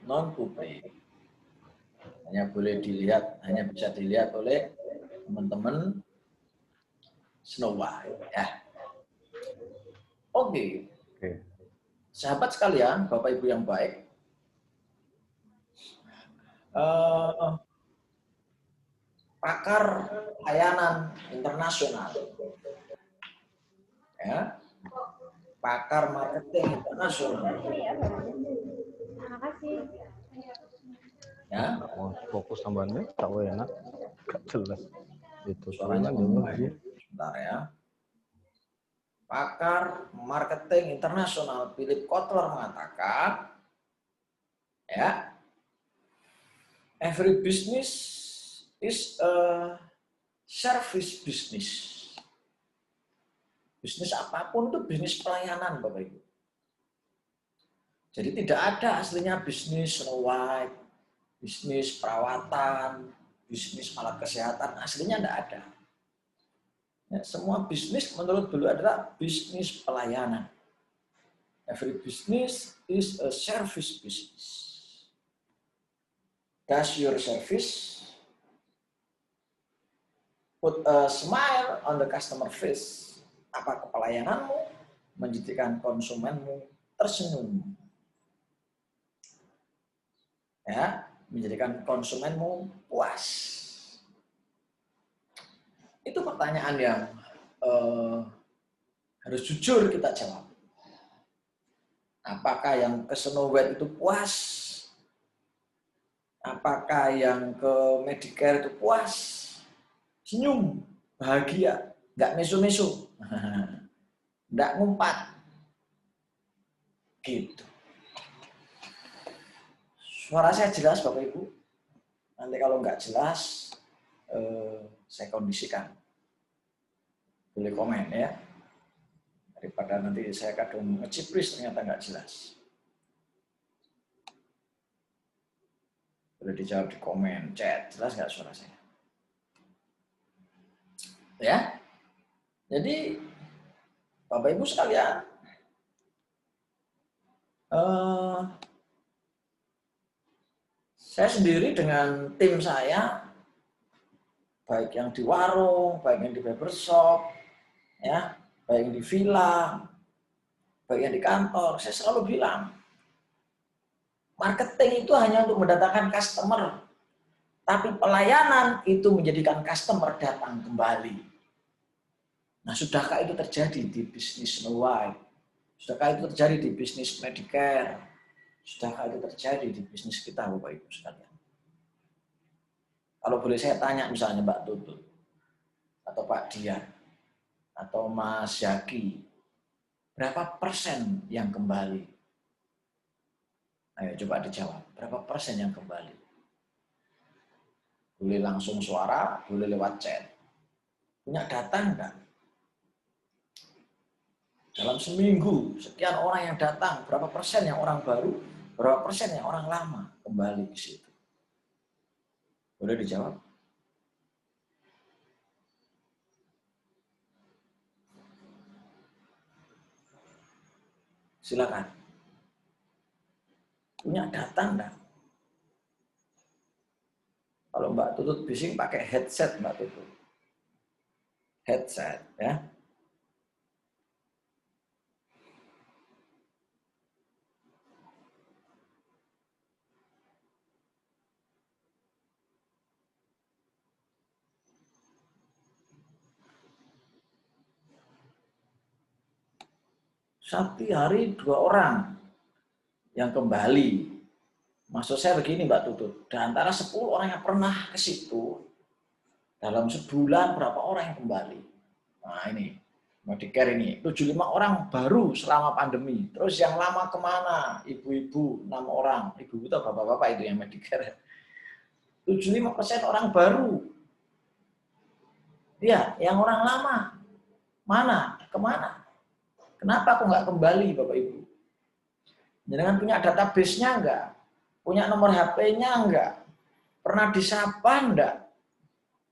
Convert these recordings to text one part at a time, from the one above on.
non publik. Hanya boleh dilihat, hanya bisa dilihat oleh teman-teman Snow White. Ya. Oke. Sahabat sekalian, Bapak Ibu yang baik, pakar layanan internasional, ya, pakar marketing internasional, ya, fokus tambahannya tahu enak, gak jelas itu suaranya sebentar ya. Pakar marketing internasional Philip Kotler mengatakan, ya, every business is a service business. Bisnis apapun itu bisnis pelayanan, Bapak Ibu. Jadi tidak ada aslinya bisnis Snow White, bisnis perawatan, bisnis alat kesehatan, aslinya tidak ada. Ya, semua bisnis menurut beliau adalah bisnis pelayanan. Every business is a service business. Does your service put a smile on the customer face? Apa pelayananmu menjadikan konsumenmu tersenyum? Ya, menjadikan konsumenmu puas. Itu pertanyaan yang harus jujur kita jawab. Apakah yang ke Snow White itu puas? Apakah yang ke Medicare itu puas? Senyum, bahagia, nggak mesu-mesu, nggak ngumpat. Gitu. Suara saya jelas Bapak Ibu? Nanti kalau nggak jelas, saya kondisikan. Boleh komen ya. Daripada nanti saya kadang ngecipris ternyata nggak jelas. Boleh dijawab di komen, chat. Jelas nggak suara saya? Ya. Jadi, Bapak Ibu sekalian, saya sendiri dengan tim saya, baik yang di warung, baik yang di barbershop, ya, baik yang di villa, baik yang di kantor, saya selalu bilang, marketing itu hanya untuk mendatangkan customer, tapi pelayanan itu menjadikan customer datang kembali. Nah, sudahkah itu terjadi di bisnis Snow White? Sudahkah itu terjadi di bisnis Medicare? Sudahkah itu terjadi di bisnis kita, Bapak Ibu sekalian? Kalau boleh saya tanya misalnya Mbak Tutut, atau Pak Dian, atau Mas Yaki, berapa persen yang kembali? Ayo coba dijawab, berapa persen yang kembali? Boleh langsung suara, boleh lewat chat. Punya data enggak? Dalam seminggu, sekian orang yang datang, berapa persen yang orang baru, berapa persen yang orang lama kembali ke situ? Boleh dijawab? Silakan. Punya data enggak? Kalau Mbak Tutut bising pakai headset Mbak Tutut. Headset ya. Satu hari 2 orang yang kembali. Maksud saya begini Mbak Tutut, di antara 10 orang yang pernah ke situ, dalam sebulan berapa orang yang kembali? Nah ini, Medicare ini, 75 orang baru selama pandemi. Terus yang lama kemana? Ibu-ibu 6 orang, ibu-ibu atau bapak-bapak itu yang Medicare. 75% orang baru. Ya, yang orang lama, mana? Kemana? Kenapa aku nggak kembali Bapak Ibu? Jangan punya database-nya enggak? Punya nomor HP-nya enggak? Pernah disapa enggak?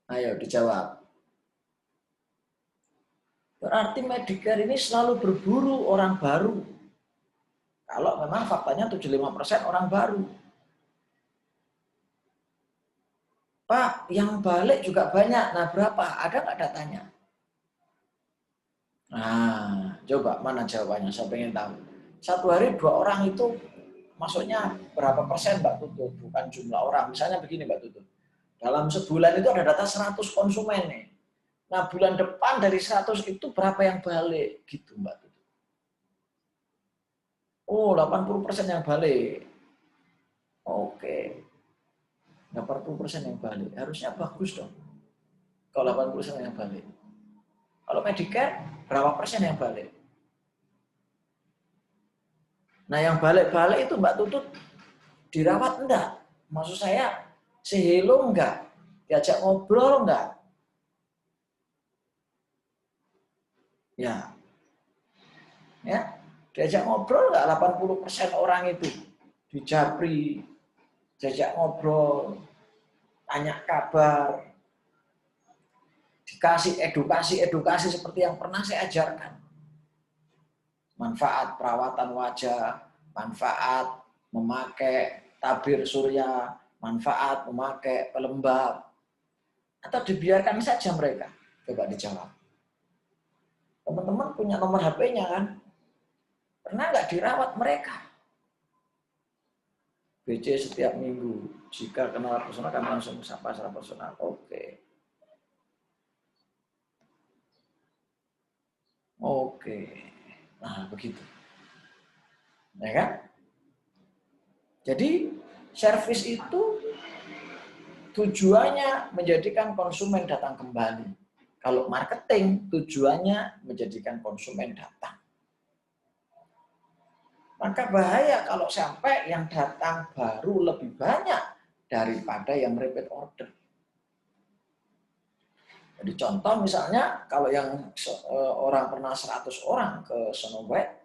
Ayo dijawab. Berarti Medicare ini selalu berburu orang baru. Kalau memang faktanya 75% orang baru. Pak, yang balik juga banyak. Nah, berapa? Ada nggak datanya? Nah, coba mana jawabannya? Saya pengen tahu. Satu hari 2 orang itu masuknya berapa persen Mbak Tutut? Bukan jumlah orang. Misalnya begini Mbak Tutut. Dalam sebulan itu ada data 100 konsumen nih. Nah, bulan depan dari 100 itu berapa yang balik? Gitu Mbak Tutut. Oh, 80% yang balik. Oke. 80% yang balik. Harusnya bagus dong. Kalau 80% yang balik. Kalau Medicare, berapa persen yang balik? Nah, yang balik-balik itu Mbak Tutut dirawat enggak? Maksud saya, sehelo enggak? Diajak ngobrol enggak? Ya, ya. Diajak ngobrol enggak 80% orang itu? Dijapri, diajak ngobrol, tanya kabar, dikasih edukasi seperti yang pernah saya ajarkan. Manfaat perawatan wajah, manfaat memakai tabir surya, manfaat memakai pelembab, atau dibiarkan saja mereka? Coba dijawab. Teman-teman punya nomor HP-nya kan? Pernah nggak dirawat mereka? BC setiap minggu. Jika kenal personal, kami langsung sapa secara personal. Oke. Oke. Nah, begitu. Ya kan? Jadi, servis itu tujuannya menjadikan konsumen datang kembali. Kalau marketing, tujuannya menjadikan konsumen datang. Maka bahaya kalau sampai yang datang baru lebih banyak daripada yang repeat order. Jadi contoh misalnya kalau yang orang pernah 100 orang ke Sonobet,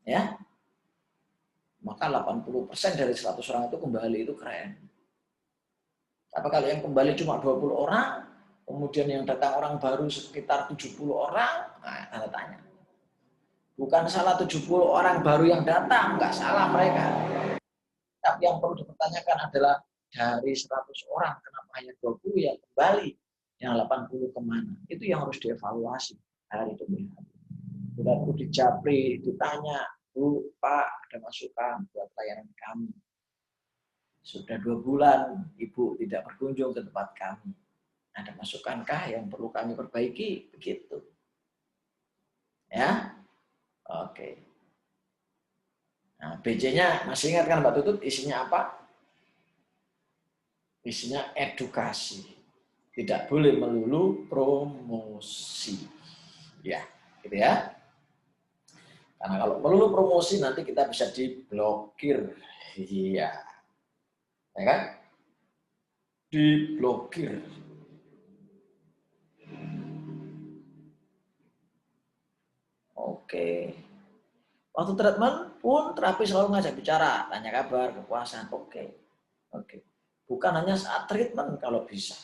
ya, maka 80% dari 100 orang itu kembali, itu keren. Tapi kalau yang kembali cuma 20 orang, kemudian yang datang orang baru sekitar 70 orang, nah tanda tanya. Bukan salah 70 orang baru yang datang, nggak salah mereka. Tapi yang perlu dipertanyakan adalah dari 100 orang, kenapa hanya 20 yang kembali, yang 80 kemana? Itu yang harus dievaluasi hari demi hari. Bila perlu dijapri, ditanya, Bu, Pak, ada masukan buat layanan kami. Sudah 2 bulan Ibu tidak berkunjung ke tempat kami. Ada masukankah yang perlu kami perbaiki? Begitu. Ya, oke. Nah, BC-nya masih ingat kan Mbak Tutut isinya apa? Isinya edukasi. Tidak boleh melulu promosi. Ya, gitu ya. Karena kalau melulu promosi nanti kita bisa diblokir. Iya. Ya kan? Diblokir. Oke. Waktu treatment pun terapi selalu ngajak bicara, tanya kabar, kepuasan. Oke. Bukan hanya saat treatment kalau bisa.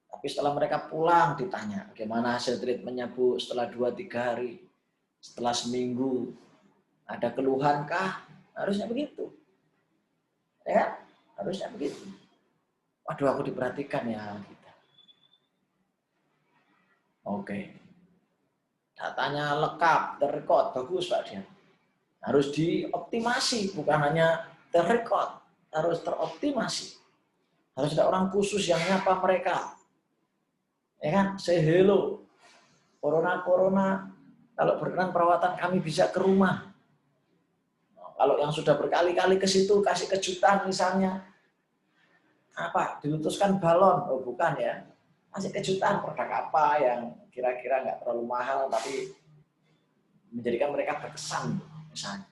Tapi setelah mereka pulang ditanya, bagaimana hasil treatmentnya Bu setelah 2-3 hari, setelah seminggu, ada keluhan kah? Harusnya begitu. Ya, harusnya begitu. Waduh, aku diperhatikan ya kita. Oke. Datanya lengkap, terrekod, bagus Pak Dian. Harus dioptimasi, bukan hanya terrekod, harus teroptimasi. Harus ada orang khusus yang nyapa mereka. Ya kan? Say hello. Corona, kalau berkenan perawatan kami bisa ke rumah. Kalau yang sudah berkali-kali ke situ kasih kejutan misalnya apa? Dilutuskan balon. Oh, bukan ya. Kasih kejutan produk apa yang kira-kira nggak terlalu mahal tapi menjadikan mereka berkesan misalnya.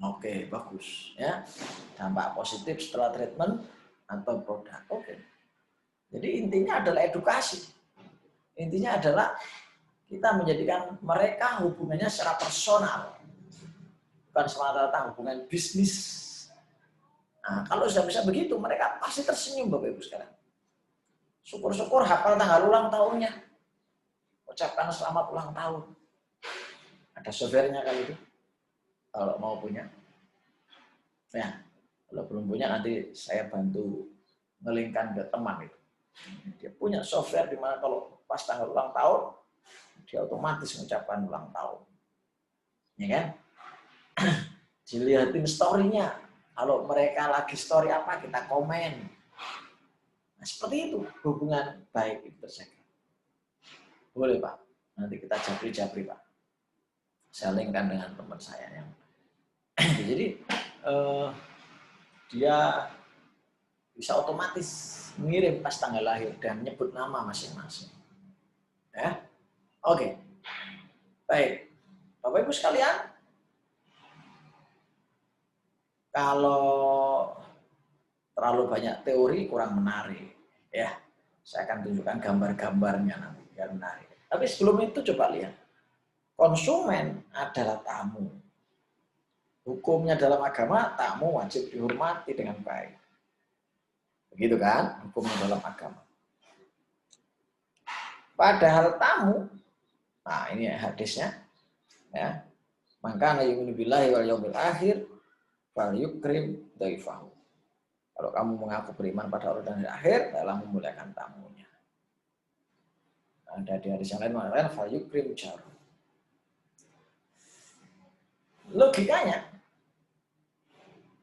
Oke, bagus ya. Dampak positif setelah treatment atau produk. Oke. Jadi intinya adalah edukasi. Intinya adalah kita menjadikan mereka hubungannya secara personal. Bukan semata-mata hubungan bisnis. Nah, kalau sudah bisa begitu, mereka pasti tersenyum Bapak Ibu sekalian. Syukur-syukur hafal tanggal ulang tahunnya. Ucapkan selamat ulang tahun. Ada softwarenya kali itu. Kalau mau punya. Ya. Kalau belum punya nanti saya bantu ngelingkan ke teman itu. Dia punya software di mana kalau pas tanggal ulang tahun dia otomatis mengucapkan ulang tahun. Ya kan? Dilihatin story-nya. Kalau mereka lagi story apa, kita komen. Nah, seperti itu hubungan baik itu terjaga. Boleh Pak, nanti kita japri-japri Pak. Saya linkkan dengan teman saya yang jadi dia bisa otomatis mengirim pas tanggal lahir dan nyebut nama masing-masing. Ya, oke, baik, Bapak Ibu sekalian, kalau terlalu banyak teori kurang menarik, ya. Saya akan tunjukkan gambar-gambarnya nanti biar menarik. Tapi sebelum itu coba lihat, konsumen adalah tamu. Hukumnya dalam agama, tamu wajib dihormati dengan baik. Begitu kan? Hukumnya dalam agama. Padahal tamu, nah ini hadisnya, ya. Maka yu'minu billahi wal yaumil akhir fal yukrim dhaifahu. Kalau kamu mengaku beriman pada hari dan akhir, adalah memuliakan tamunya. Ada di hadis yang lain mengatakan fal yukrim jaru. Logikanya,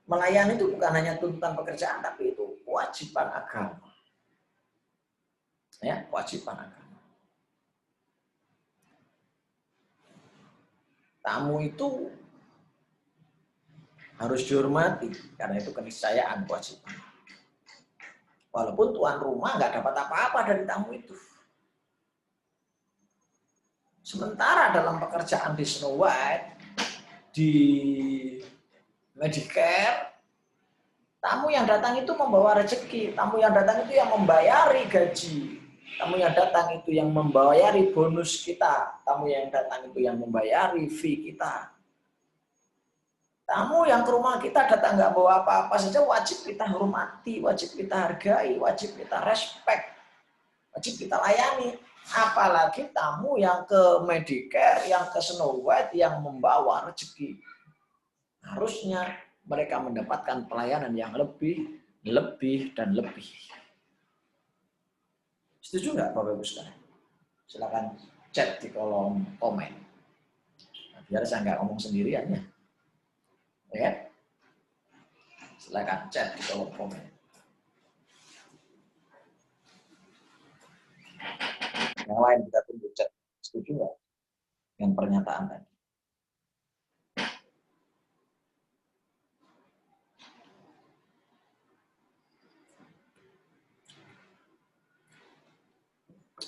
melayani itu bukan hanya tuntutan pekerjaan, tapi itu kewajiban agama. Ya, kewajiban agama. Tamu itu harus dihormati karena itu keniscayaan kewajiban. Walaupun tuan rumah nggak dapat apa-apa dari tamu itu. Sementara dalam pekerjaan di Snow White, di Medicare, tamu yang datang itu membawa rezeki, tamu yang datang itu yang membayari gaji, tamu yang datang itu yang membayari bonus kita, tamu yang datang itu yang membayari fee kita. Tamu yang ke rumah kita datang nggak bawa apa-apa saja wajib kita hormati, wajib kita hargai, wajib kita respect, wajib kita layani. Apalagi tamu yang ke Medicare, yang ke Snow White, yang membawa rezeki. Harusnya mereka mendapatkan pelayanan yang lebih dan lebih. Setuju nggak Bapak Ibu sekalian? Silakan chat di kolom komen. Biar saya nggak ngomong sendirian ya. Ya, silakan chat di kolom komen. Yang lain kita tunggu chat. Setuju nggak dengan pernyataan tadi?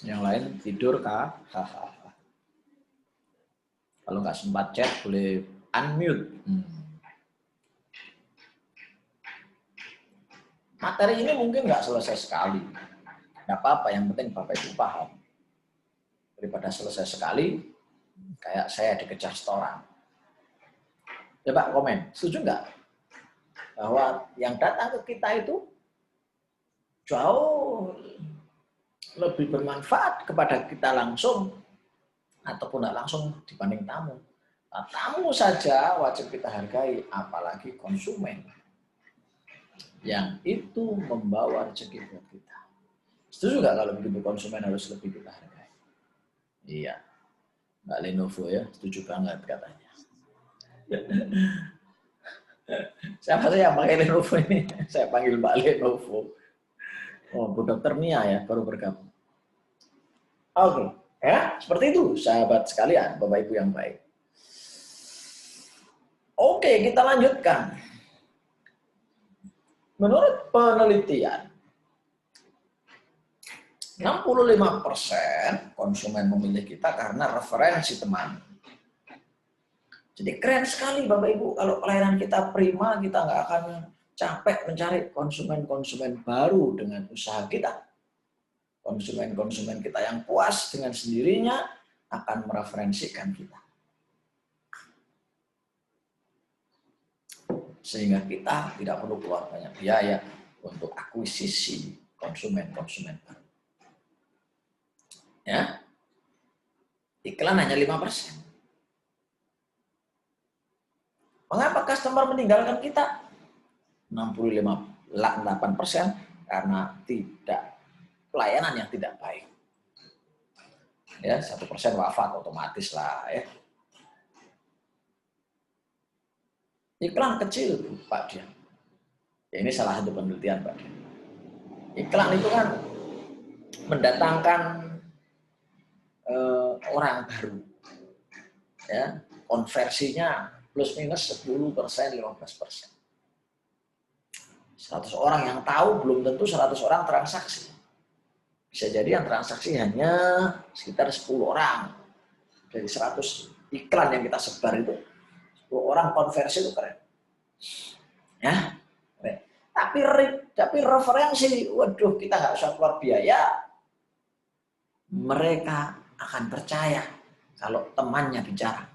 Yang lain tidur kah? Kalau nggak sempat chat boleh unmute. Materi ini mungkin nggak selesai sekali. Nggak apa-apa, yang penting Bapak Ibu paham. Daripada selesai sekali, kayak saya dikejar setoran. Coba komen, setuju nggak? Bahwa yang datang ke kita itu jauh lebih bermanfaat kepada kita langsung ataupun tidak langsung dibanding tamu. Nah, tamu saja wajib kita hargai, apalagi konsumen yang itu membawa rezeki buat kita. Setuju nggak kalau begitu konsumen harus lebih kita hargai? Iya, Mbak Lenovo ya, setuju banget katanya. Siapa sih yang pakai Lenovo ini? Saya panggil Mbak Lenovo. Oh, Bu Dokter Nia ya, baru bergabung. Oke, ya seperti itu sahabat sekalian, Bapak Ibu yang baik. Oke, kita lanjutkan. Menurut penelitian, 65% konsumen memilih kita karena referensi teman. Jadi keren sekali Bapak Ibu, kalau pelayanan kita prima, kita nggak akan capek mencari konsumen-konsumen baru dengan usaha kita. Konsumen-konsumen kita yang puas dengan sendirinya akan mereferensikan kita. Sehingga kita tidak perlu keluar banyak biaya untuk akuisisi konsumen-konsumen baru. Ya. Iklan hanya 5%. Mengapa customer meninggalkan kita? 68% karena pelayanan yang tidak baik. Ya, 1% wafat otomatis lah ya. Iklan kecil Pak Dian. Ya, ini salah satu penelitian Pak Dian. Iklan itu kan mendatangkan orang baru. Ya, konversinya plus minus 10%, 15%. 100 orang yang tahu belum tentu 100 orang transaksi. Bisa jadi yang transaksi hanya sekitar 10 orang. Dari 100 iklan yang kita sebar itu, 10 orang konversi itu keren. Ya. Tapi referensi, waduh kita nggak usah keluar biaya. Mereka akan percaya kalau temannya bicara.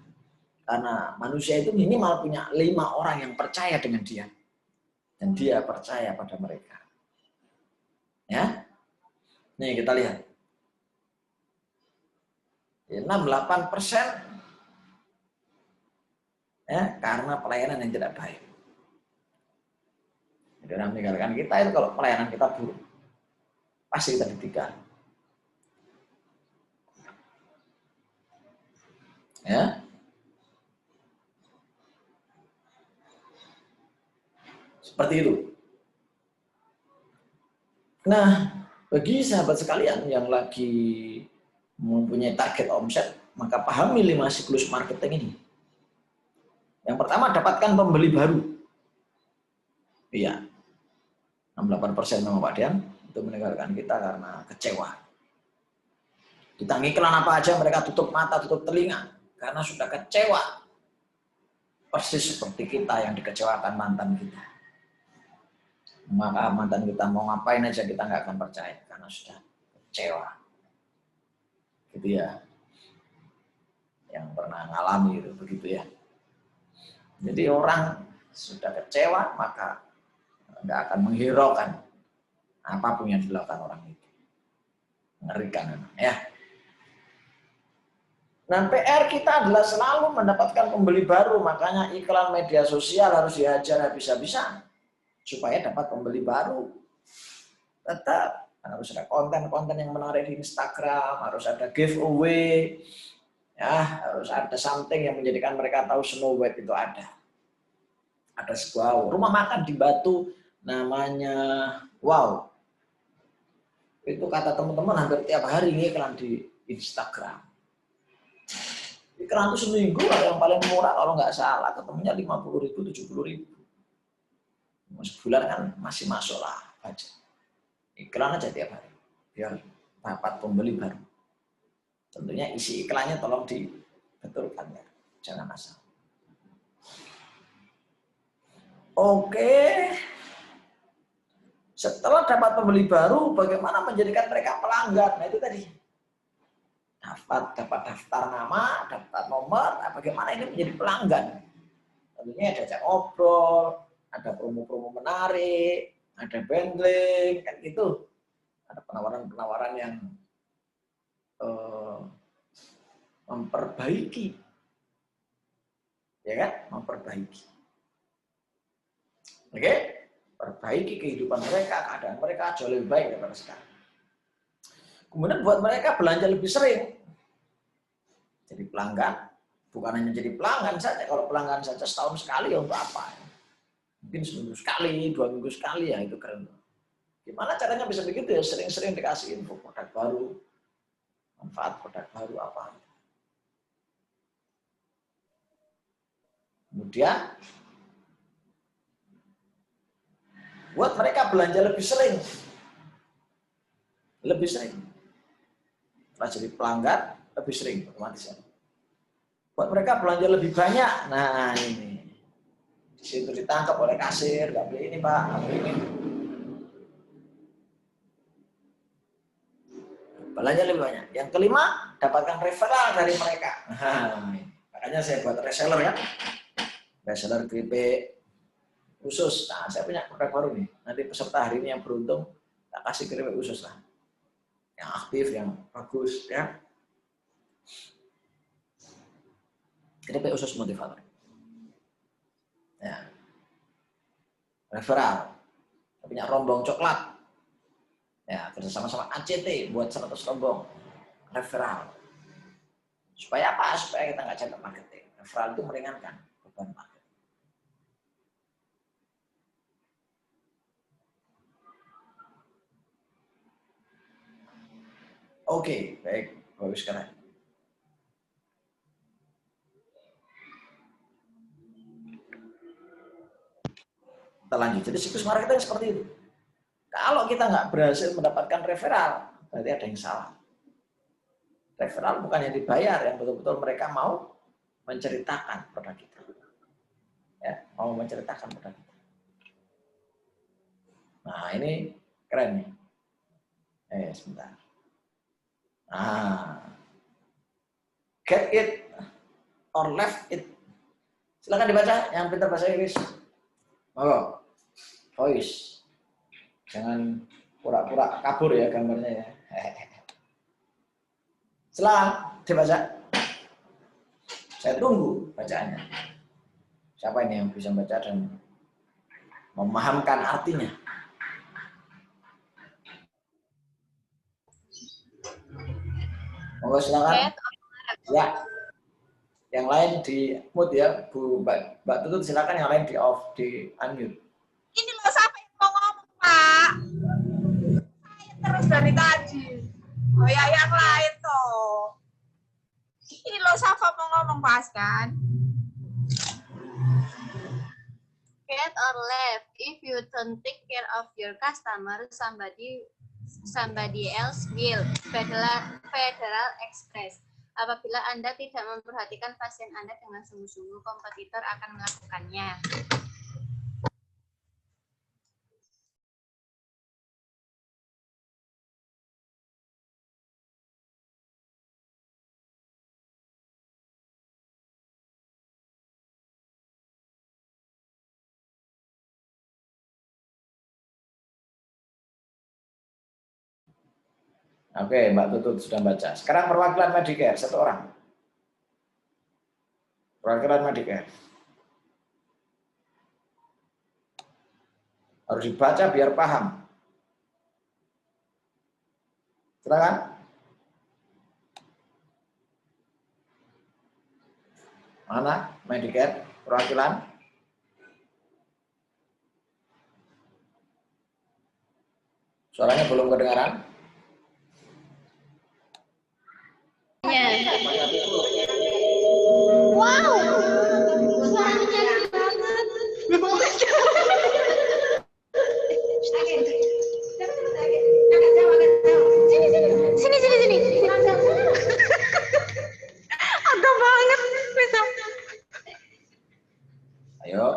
Karena manusia itu minimal punya 5 orang yang percaya dengan dia. Dan dia percaya pada mereka. Ya. Nih kita lihat. 68% ya, karena pelayanan yang tidak baik. Jadi orang meninggalkan kita itu kalau pelayanan kita buruk. Pasti kita ditinggal. Ya. Seperti itu. Nah, bagi sahabat sekalian yang lagi mempunyai target omset, maka pahami 5 siklus marketing ini. Yang pertama, dapatkan pembeli baru. Iya. 68% memang Pak Dian itu meninggalkan kita karena kecewa. Kita ngiklan apa aja mereka tutup mata, tutup telinga karena sudah kecewa. Persis seperti kita yang dikecewakan mantan kita. Maka mantan kita mau ngapain aja kita nggak akan percaya karena sudah kecewa. Gitu ya. Yang pernah ngalami itu begitu ya. Jadi orang sudah kecewa maka nggak akan menghiraukan apapun yang dilakukan orang itu. Mengerikan ya. Nah, PR kita adalah selalu mendapatkan pembeli baru, makanya iklan media sosial harus dihajar habis-habisan supaya dapat pembeli baru. Tetap harus ada konten-konten yang menarik di Instagram, harus ada giveaway, ya, harus ada something yang menjadikan mereka tahu Snow White itu ada. Ada sebuah rumah makan di Batu namanya Wow. Itu kata teman-teman hampir tiap hari iklan di Instagram. Iklan itu seminggu yang paling murah kalau nggak salah ketemunya 50.000, 70.000. Sebulan kan masih masuk lah aja. Iklan aja tiap hari biar dapat pembeli baru. Tentunya isi iklannya tolong dibetulkan ya, jangan asal. Oke. Setelah dapat pembeli baru, bagaimana menjadikan mereka pelanggan? Nah itu tadi. Dapat daftar nama, daftar nomor, nah bagaimana ini menjadi pelanggan? Tentunya ada ajak ngobrol, ada promo-promo menarik, ada bundling, kan gitu. Ada penawaran-penawaran yang memperbaiki, ya kan? Memperbaiki. Oke? Perbaiki kehidupan mereka, keadaan mereka jauh lebih baik daripada sekarang. Kemudian buat mereka belanja lebih sering. Jadi pelanggan, bukan hanya jadi pelanggan saja. Kalau pelanggan saja setahun sekali ya untuk apa? Mungkin seminggu sekali, 2 minggu sekali ya itu keren. Gimana caranya bisa begitu ya? Sering-sering dikasih info produk baru, manfaat produk baru apa. Kemudian buat mereka belanja lebih sering. Lebih sering. Setelah jadi pelanggan, lebih sering otomatis ya. Buat mereka belanja lebih banyak. Nah ini. Di situ ditangkap oleh kasir, nggak beli ini Pak, nggak beli ini. Belanja lebih banyak. Yang kelima, dapatkan referral dari mereka. Nah, makanya saya buat reseller ya. Reseller keripik khusus. Nah, saya punya produk baru nih. Nanti peserta hari ini yang beruntung, tak kasih keripik khusus lah. Yang aktif, yang bagus ya. Keripik khusus motivator. Ya. referral. Punya rombong coklat. Ya, kerjasama sama ACT buat 100 rombong referral. Supaya apa? Supaya kita nggak capek marketing. Referral itu meringankan beban marketing. Oke, baik. Bagus sekali. Kita lanjut. Jadi siklus marketing seperti itu. Kalau kita nggak berhasil mendapatkan referral, berarti ada yang salah. Referral bukan yang dibayar, yang betul-betul mereka mau menceritakan produk kita. Ya, mau menceritakan produk kita. Nah, ini keren nih. Sebentar. Nah, get it or left it. Silakan dibaca yang pintar bahasa Inggris. Oh, voice. Jangan pura-pura kabur ya gambarnya ya. Silakan dibaca. Saya tunggu bacaannya. Siapa ini yang bisa baca dan memahamkan artinya? Monggo silakan. Ya. Yang lain di mute ya, Bu Mbak Tutut, silakan. Yang lain di off, di unmute. Ini loh siapa yang mau ngomong, Pak? Saya terus dari tadi. Oh ya, yang lain toh. Ini loh siapa mau ngomong, Pak kan? Get or left. If you don't take care of your customer, somebody else will. Federal Express. Apabila Anda tidak memperhatikan pasien Anda dengan sungguh-sungguh, kompetitor akan melakukannya. Oke, Mbak Tutut sudah baca. Sekarang perwakilan Medicare, satu orang. Perwakilan Medicare. Harus dibaca biar paham. Silakan. Mana Medicare perwakilan? Suaranya belum kedengaran? Wow, suaranya nyanyi banget. Sini. Agak banget. Ayo.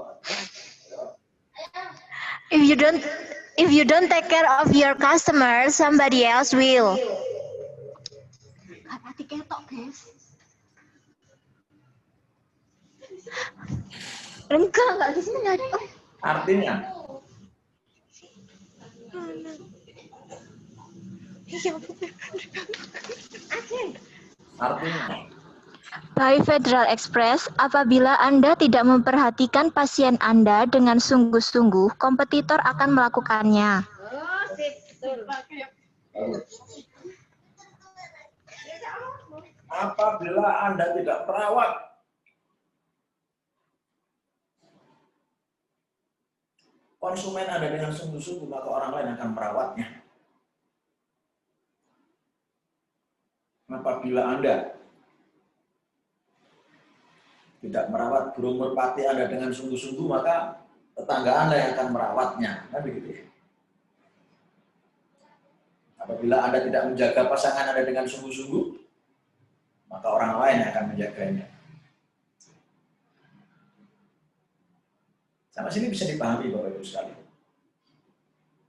If you don't take care of your customer, somebody else will. Hati ketok, guys. Enggak di sini enggak ada. Artinya? Artinya? By Federal Express, apabila Anda tidak memperhatikan pasien Anda dengan sungguh-sungguh, kompetitor akan melakukannya. Oh, sip, betul. Apabila Anda tidak merawat konsumen Anda dengan sungguh-sungguh, maka orang lain akan merawatnya. Apabila Anda tidak merawat burung merpati Anda dengan sungguh-sungguh, maka tetangga Anda yang akan merawatnya. Kan begitu ya? Apabila Anda tidak menjaga pasangan Anda dengan sungguh-sungguh, maka orang lain yang akan menjaganya. Sama sini bisa dipahami Bapak Ibu sekalian,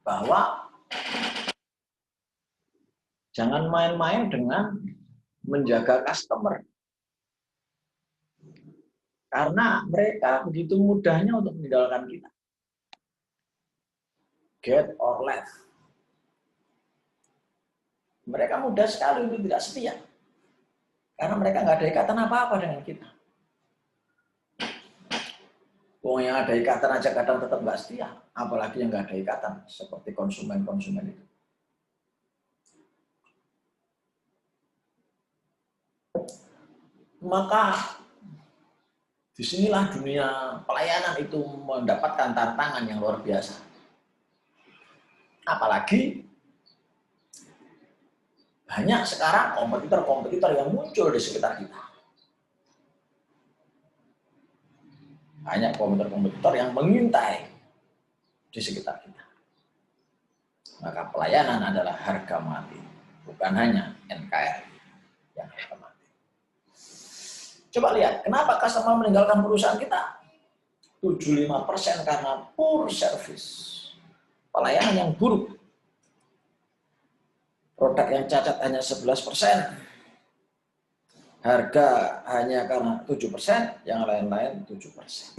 bahwa jangan main-main dengan menjaga customer. Karena mereka begitu mudahnya untuk meninggalkan kita. Get or left. Mereka mudah sekali untuk tidak setia. Karena mereka nggak ada ikatan apa-apa dengan kita. Wong yang ada ikatan aja kadang tetap nggak setia, apalagi yang nggak ada ikatan seperti konsumen-konsumen itu. Maka disinilah dunia pelayanan itu mendapatkan tantangan yang luar biasa. Apalagi banyak sekarang kompetitor-kompetitor yang muncul di sekitar kita. Banyak kompetitor-kompetitor yang mengintai di sekitar kita. Maka pelayanan adalah harga mati, bukan hanya NKRI yang harga mati. Coba lihat, kenapa customer meninggalkan perusahaan kita? 75% karena poor service. Pelayanan yang buruk. Produk yang cacat hanya 11%. Harga hanya karena 7%, yang lain-lain 7%.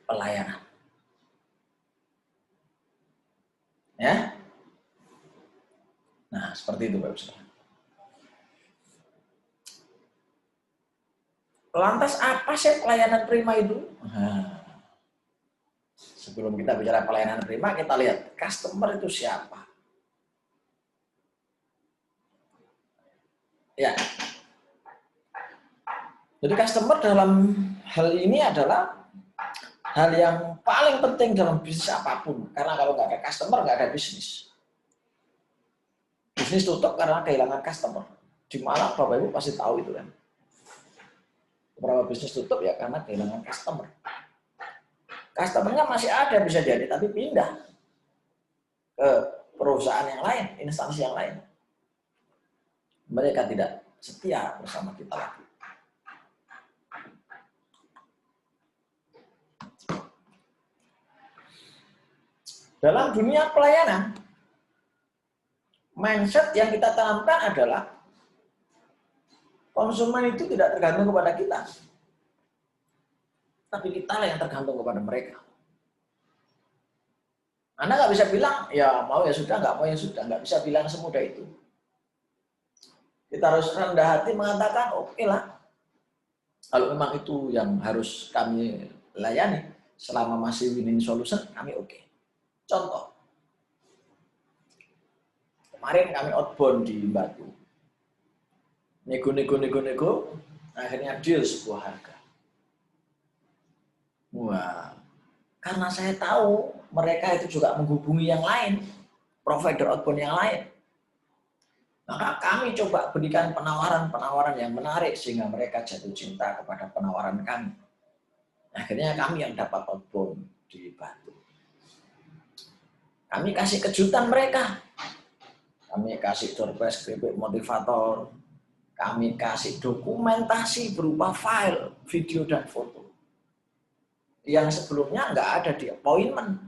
Pelayanan. Ya. Nah, seperti itu Bapak Saudara. Lantas apa sih pelayanan prima itu? Nah, sebelum kita bicara pelayanan prima, kita lihat customer itu siapa. Ya. Jadi customer dalam hal ini adalah hal yang paling penting dalam bisnis apapun. Karena kalau nggak ada customer, nggak ada bisnis. Bisnis tutup karena kehilangan customer. Di mana Bapak Ibu pasti tahu itu kan. Beberapa bisnis tutup ya karena kehilangan customer. Customernya masih ada bisa jadi, tapi pindah ke perusahaan yang lain, instansi yang lain. Mereka tidak setia bersama kita lagi. Dalam dunia pelayanan, mindset yang kita tanamkan adalah konsumen itu tidak tergantung kepada kita. Tapi kita lah yang tergantung kepada mereka. Anda nggak bisa bilang, ya mau ya sudah, nggak mau ya sudah. Nggak bisa bilang semudah itu. Kita harus rendah hati mengatakan, oke lah. Kalau memang itu yang harus kami layani, selama masih winning solution, kami oke. Contoh. Kemarin kami outbound di Batu. Nego, akhirnya deal sebuah harga. Wah, karena saya tahu mereka itu juga menghubungi yang lain, provider outbound yang lain. Maka kami coba berikan penawaran-penawaran yang menarik sehingga mereka jatuh cinta kepada penawaran kami. Akhirnya kami yang dapat outbound di Batu. Kami kasih kejutan mereka. Kami kasih door prize, keripik motivator. Kami kasih dokumentasi berupa file, video, dan foto. Yang sebelumnya nggak ada di appointment.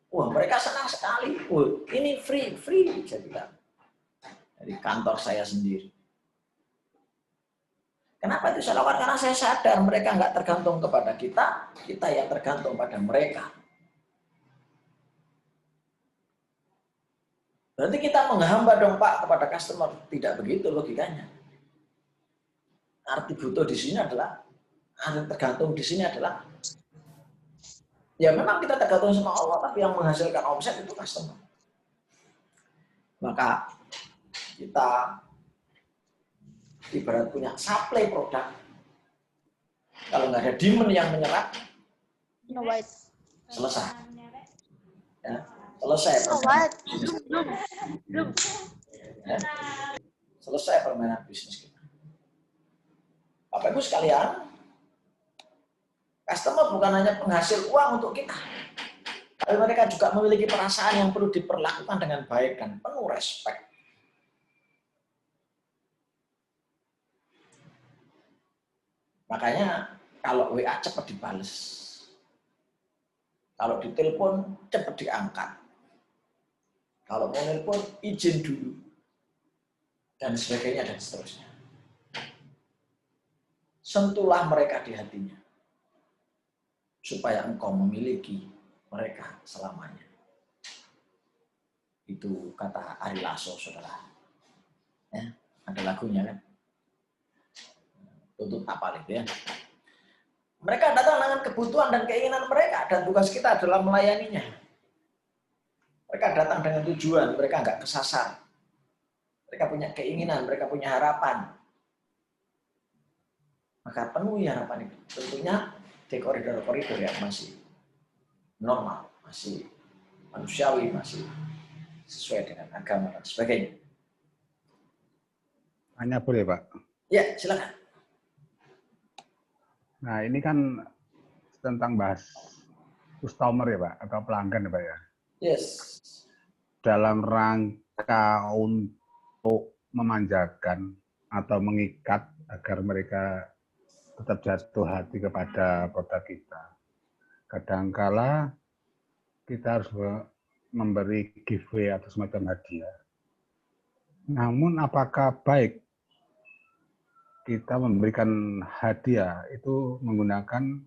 Wah, mereka senang sekali. Wah, ini free, saya bilang. Dari kantor saya sendiri. Kenapa itu saya lakukan? Karena saya sadar mereka nggak tergantung kepada kita, kita yang tergantung pada mereka. Berarti kita menghamba dong Pak kepada customer. Tidak begitu logikanya. Arti butuh di sini adalah, arti tergantung di sini adalah, ya memang kita tergantung sama Allah, tapi yang menghasilkan omset itu customer. Maka kita ibarat punya supply produk. Kalau nggak ada demand yang menyerap, selesai. Ya, selesai permainan bisnis kita. Ya, selesai permainan bisnis kita. Bapak Ibu sekalian, customer bukan hanya penghasil uang untuk kita, tapi mereka juga memiliki perasaan yang perlu diperlakukan dengan baik dan penuh respect. Makanya kalau WA cepat dibales, kalau ditelepon cepat diangkat, kalau mau telepon izin dulu, dan sebagainya dan seterusnya. Sentuhlah mereka di hatinya, supaya engkau memiliki mereka selamanya. Itu kata Ari Lasso, saudara. Ya, ada lagunya kan. tuntut apa itu ya. Mereka datang dengan kebutuhan dan keinginan mereka, dan tugas kita adalah melayaninya. Mereka datang dengan tujuan, mereka nggak kesasar. Mereka punya keinginan, mereka punya harapan. Maka penuhi harapan itu. Tentunya di koridor-koridor yang masih normal, masih manusiawi, masih sesuai dengan agama dan sebagainya. Hanya boleh, Pak. Ya, silakan. Nah, ini kan tentang bahas customer ya, Pak, atau pelanggan ya, Pak ya. Yes. Dalam rangka untuk memanjakan atau mengikat agar mereka tetap jatuh hati kepada produk kita. Kadangkala kita harus memberi giveaway atau semacam hadiah. Namun apakah baik kita memberikan hadiah itu menggunakan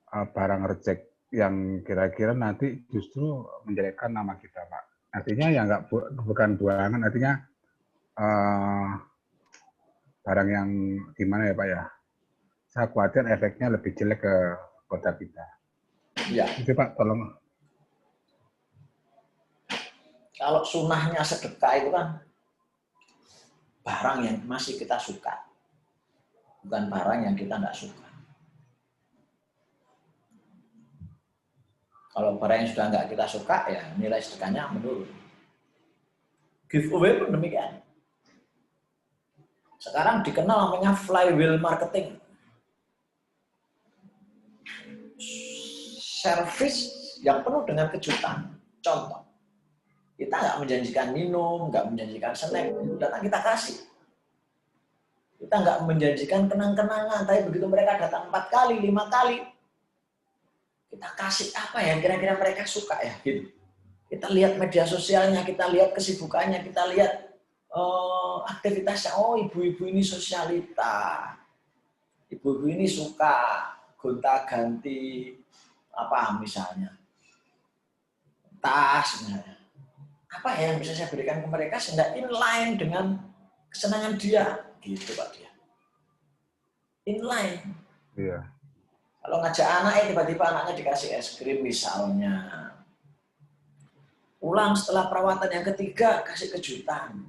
barang reject yang kira-kira nanti justru menjelekkan nama kita, Pak. Artinya ya bukan buangan, artinya barang yang gimana ya, Pak ya? Saya khawatir efeknya lebih jelek ke produk kita. Ya. Itu Pak, tolong. Kalau sunnahnya sedekah itu kan barang yang masih kita suka, bukan barang yang kita nggak suka. Kalau barang yang sudah nggak kita suka, ya nilai sedekahnya menurun. Giveaway pun demikian. Sekarang dikenal namanya flywheel marketing. Service yang penuh dengan kejutan. Contoh, kita nggak menjanjikan minum, nggak menjanjikan snack, datang kita kasih. Kita nggak menjanjikan kenang-kenangan, tapi begitu mereka datang 4 kali, 5 kali, kita kasih apa ya kira-kira mereka suka ya gitu. Kita lihat media sosialnya, kita lihat kesibukannya, kita lihat aktivitasnya. Oh, ibu-ibu ini sosialita, ibu-ibu ini suka gonta-ganti apa misalnya tas, misalnya. Apa ya yang bisa saya berikan ke mereka sehingga inline dengan kesenangan dia, gitu Pak dia. Inline. Iya. Kalau ngajak anaknya tiba-tiba anaknya dikasih es krim misalnya. Pulang setelah perawatan yang ketiga kasih kejutan.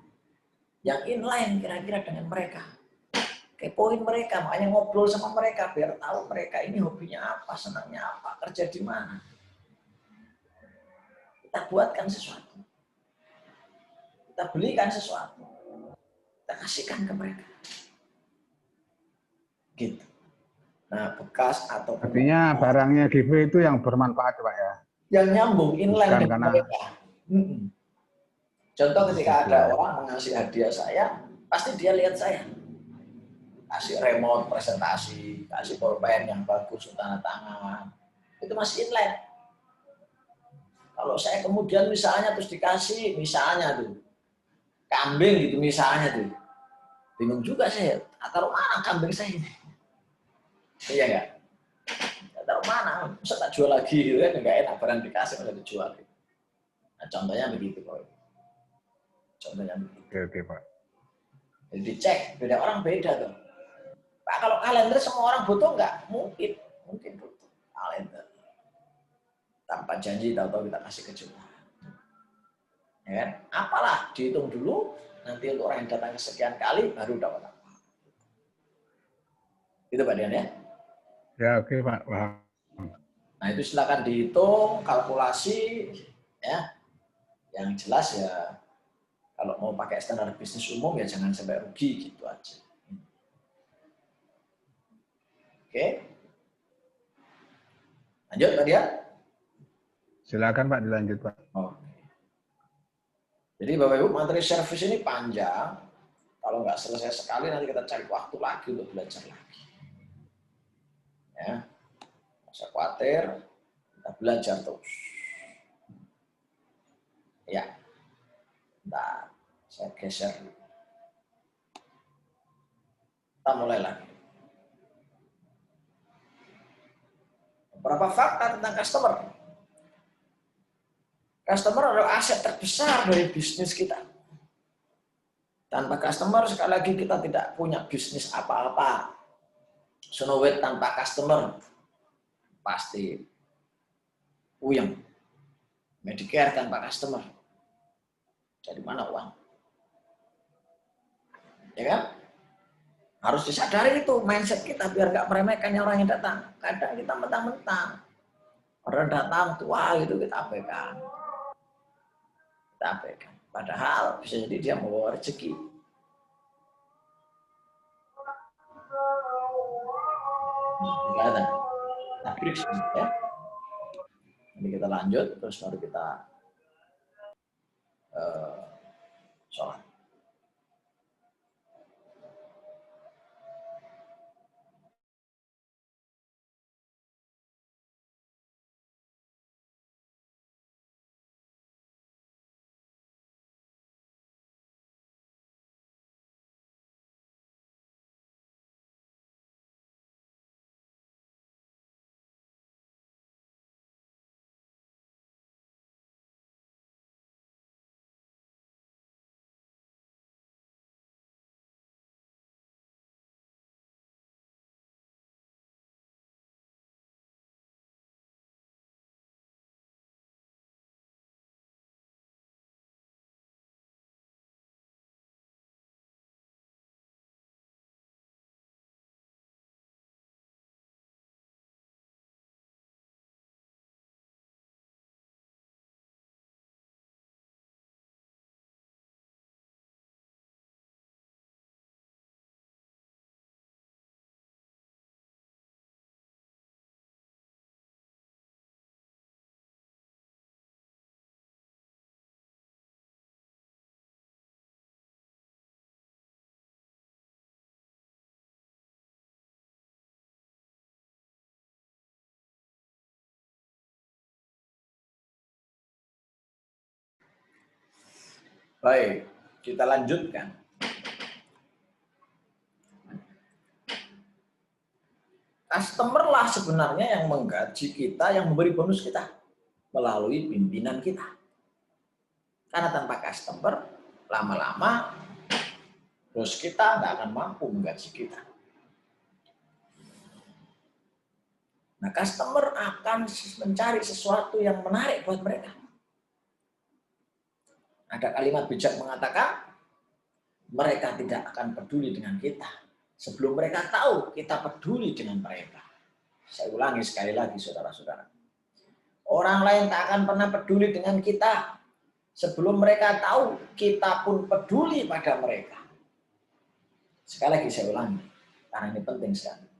Yang inline kira-kira dengan mereka. Kepoin mereka, makanya ngobrol sama mereka biar tahu mereka ini hobinya apa, senangnya apa, kerja di mana. Kita buatkan sesuatu. Kita belikan sesuatu. Kita kasihkan ke mereka. Gitu. Nah, bekas atau Artinya barangnya giveaway itu yang bermanfaat, Pak ya. yang nyambung inline Bukan dengan karena mereka. Contoh ketika ada orang mengasih hadiah saya, pasti dia lihat saya. Kasih remote presentasi, kasih pulpen yang bagus, tanda tangan. Itu masih inline. Kalau saya kemudian misalnya terus dikasih, misalnya tuh, kambing gitu misalnya tuh. Bingung juga saya, taruh mana kambing saya ini? Iya nggak? Taruh mana? Masa tak jual lagi gitu kan? Nggak enak barang dikasih malah dijual. Nah, contohnya begitu Pak. Contohnya begitu. Oke, Pak. Jadi dicek, beda orang beda tuh. Pak, kalau kalender semua orang butuh nggak? Mungkin butuh kalender. Tanpa janji, tahu-tahu kita kasih kejutan. Ya kan? Apalah, dihitung dulu, nanti untuk orang yang datang kesekian kali, baru dapat apa. Itu Pak Dian ya? Ya, oke Pak. Wah. Nah itu silakan dihitung, kalkulasi, ya. Yang jelas ya, kalau mau pakai standar bisnis umum ya jangan sampai rugi gitu aja. Oke. Lanjut Pak Dian? Silakan Pak, dilanjut Pak. Oke. Jadi Bapak Ibu, materi service ini panjang. Kalau nggak selesai sekali nanti kita cari waktu lagi untuk belajar lagi. Ya, nggak usah khawatir, kita belajar terus. Ya, nah, saya geser. Kita mulai lagi. Beberapa fakta tentang customer. Customer adalah aset terbesar dari bisnis kita. Tanpa customer, sekali lagi kita tidak punya bisnis apa-apa. Snow White tanpa customer pasti puyeng. Medicare tanpa customer, dari mana uang? Ya kan? Harus disadari itu mindset kita biar nggak meremehkan orang yang datang. Kadang kita mentang-mentang orang datang tua gitu kita abaikan. Kita abaikan. Padahal bisa jadi dia membawa rezeki. Kelihatan. Tapi ya. Ini kita lanjut terus baru kita sholat. Baik, kita lanjutkan. Customer lah sebenarnya yang menggaji kita, yang memberi bonus kita melalui pimpinan kita. Karena tanpa customer, lama-lama bos kita nggak akan mampu menggaji kita. Nah, customer akan mencari sesuatu yang menarik buat mereka. Ada kalimat bijak mengatakan, mereka tidak akan peduli dengan kita sebelum mereka tahu kita peduli dengan mereka. Saya ulangi sekali lagi, saudara-saudara. Orang lain tak akan pernah peduli dengan kita sebelum mereka tahu kita pun peduli pada mereka. Sekali lagi saya ulangi, karena ini penting sekali.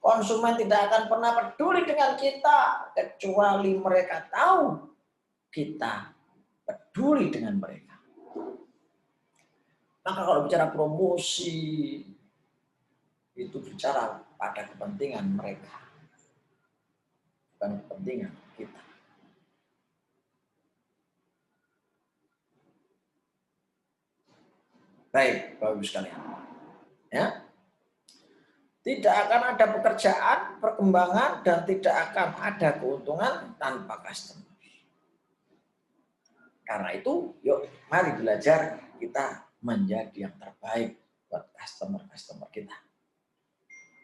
Konsumen tidak akan pernah peduli dengan kita kecuali mereka tahu kita peduli dengan mereka. Maka kalau bicara promosi, itu bicara pada kepentingan mereka, bukan kepentingan kita. Baik, Bapak Ibu sekalian. Ya. Tidak akan ada pekerjaan, perkembangan, dan tidak akan ada keuntungan tanpa customer. Karena itu, yuk mari belajar kita menjadi yang terbaik buat customer-customer kita.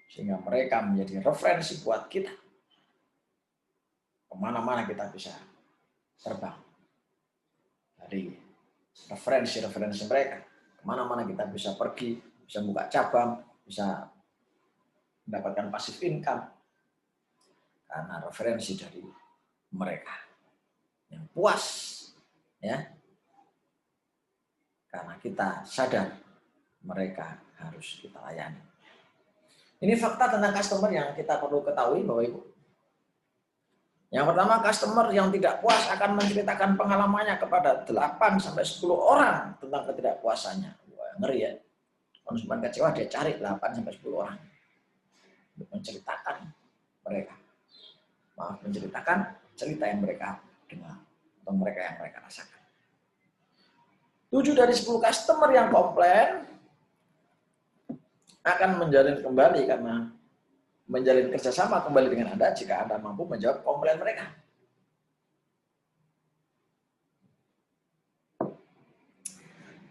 Sehingga mereka menjadi referensi buat kita. Kemana-mana kita bisa terbang. Dari referensi-referensi mereka. Kemana-mana kita bisa pergi, bisa buka cabang, bisa mendapatkan passive income. Karena referensi dari mereka. Yang puas. Ya, karena kita sadar mereka harus kita layani. Ini fakta tentang customer yang kita perlu ketahui, Bapak Ibu. Yang pertama, customer yang tidak puas akan menceritakan pengalamannya kepada 8-10 orang tentang ketidakpuasannya. Wah, ngeri ya. Konsumen kecewa dia cari 8-10 orang untuk menceritakan mereka. Maaf, menceritakan cerita yang mereka dengar atau mereka yang mereka rasakan. 7 dari 10 customer yang komplain akan menjalin kembali karena menjalin kerjasama kembali dengan Anda jika Anda mampu menjawab komplain mereka.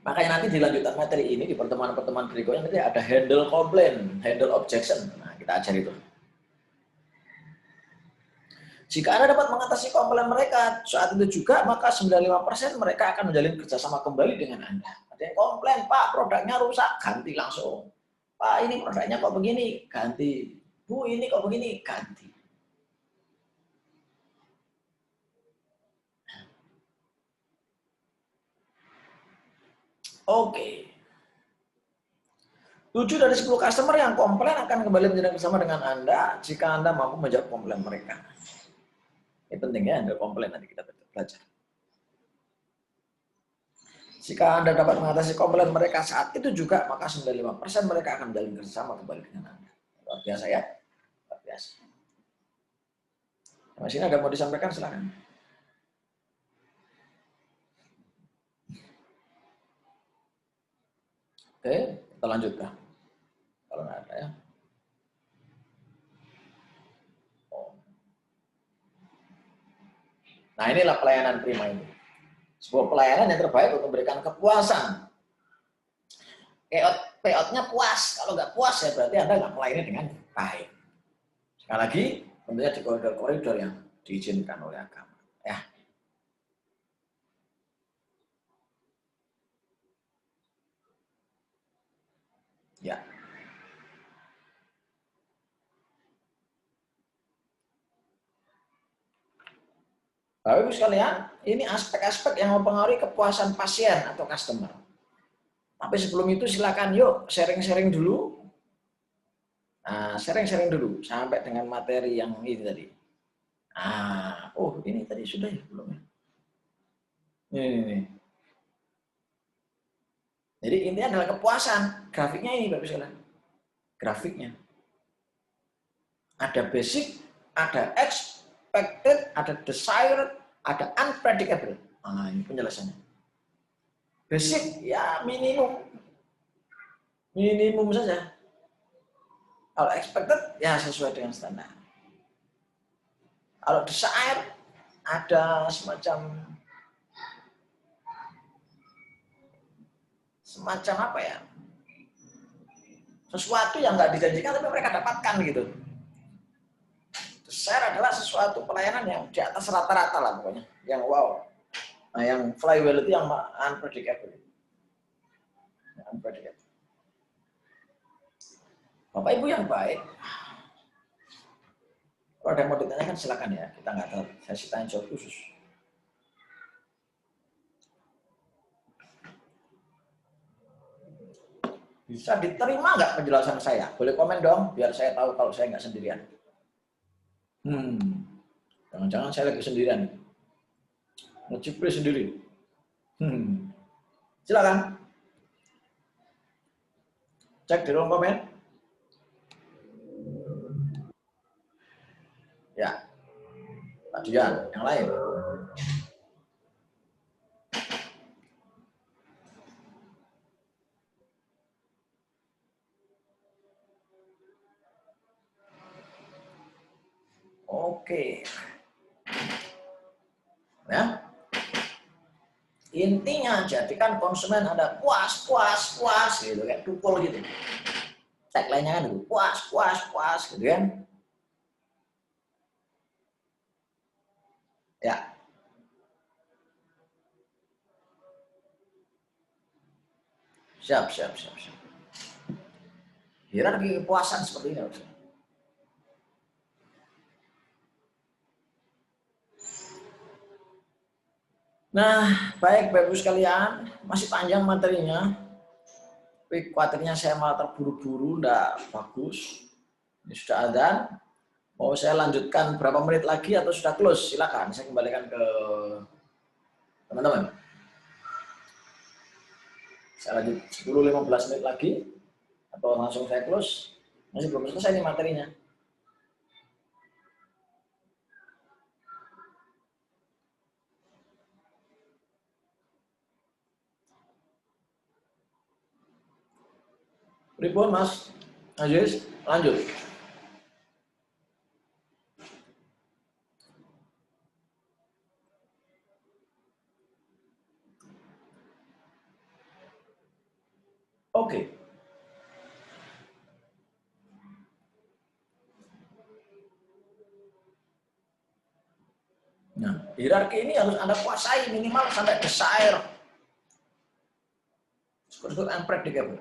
Makanya nanti di lanjutan materi ini, di pertemuan-pertemuan berikutnya nanti ada handle complaint, handle objection. Nah, kita ajar itu. Jika Anda dapat mengatasi komplain mereka saat itu juga, maka 95% mereka akan menjalin kerjasama kembali dengan Anda. Ada yang komplain, Pak, produknya rusak, ganti langsung. Pak, ini produknya kok begini, ganti. Bu, ini kok begini, ganti. Oke. 7 dari 10 customer yang komplain akan kembali menjalin kerjasama dengan Anda jika Anda mampu menjawab komplain mereka. Ini penting ya, Anda komplain nanti kita belajar. Jika Anda dapat mengatasi komplain mereka saat itu juga, maka 95% mereka akan menjalin kerjasama kembali dengan Anda. Luar biasa ya? Luar biasa. Nah, sini ada mau disampaikan, silakan. Oke, kita lanjutkan. Kalau nggak ada ya. Nah, inilah pelayanan prima ini. Sebuah pelayanan yang terbaik untuk memberikan kepuasan. Payout-nya puas. Kalau nggak puas ya berarti Anda nggak melayani dengan baik. Sekali lagi, tentunya di koridor-koridor yang diizinkan oleh agama. Ya. Ya. Bapak Ibu sekalian, ini aspek-aspek yang mempengaruhi kepuasan pasien atau customer. Tapi sebelum itu silakan yuk sharing-sharing dulu. Nah, sharing-sharing dulu sampai dengan materi yang ini tadi. Oh ini tadi sudah ya belum ya? Ini. Jadi intinya adalah kepuasan. Grafiknya ini Bapak Ibu sekalian. Grafiknya. Ada basic, ada expected, ada desired, ada unpredictable. Nah, ini penjelasannya. Basic ya minimum saja. Kalau expected ya sesuai dengan standar. Kalau desired ada semacam apa ya? Sesuatu yang nggak dijanjikan tapi mereka dapatkan gitu. Desired adalah sesuatu pelayanan yang di atas rata-rata lah pokoknya, yang wow. Nah, yang flywheel itu yang unpredictable. Unpredictable. Bapak Ibu yang baik, kalau ada yang mau ditanyakan silakan ya, kita nggak tahu, saya sih tanya jawab khusus. Bisa diterima nggak penjelasan saya? Boleh komen dong, biar saya tahu kalau saya nggak sendirian. Jangan-jangan saya lagi sendirian. Ngecipri sendiri. Silakan. Cek di ruang komen. Ya. Pak Dian, yang lain. Oke. Ya. Intinya jadikan konsumen ada puas gitu kayak tukul gitu. Tagline-nya kan itu puas gitu kan. Ya. Siap. Hierarki kepuasan seperti ini. Nah, baik Bapak Ibu sekalian, masih panjang materinya. Tapi khawatirnya saya malah terburu-buru, enggak bagus. Ini sudah adzan. Mau saya lanjutkan berapa menit lagi atau sudah close? Silakan, saya kembalikan ke teman-teman. Saya lanjut 10-15 menit lagi atau langsung saya close. Masih belum selesai nih materinya. Pripun Mas Aziz, lanjut. Oke. Nah, hierarki ini harus Anda kuasai minimal sampai desire. Disebut unpredictable.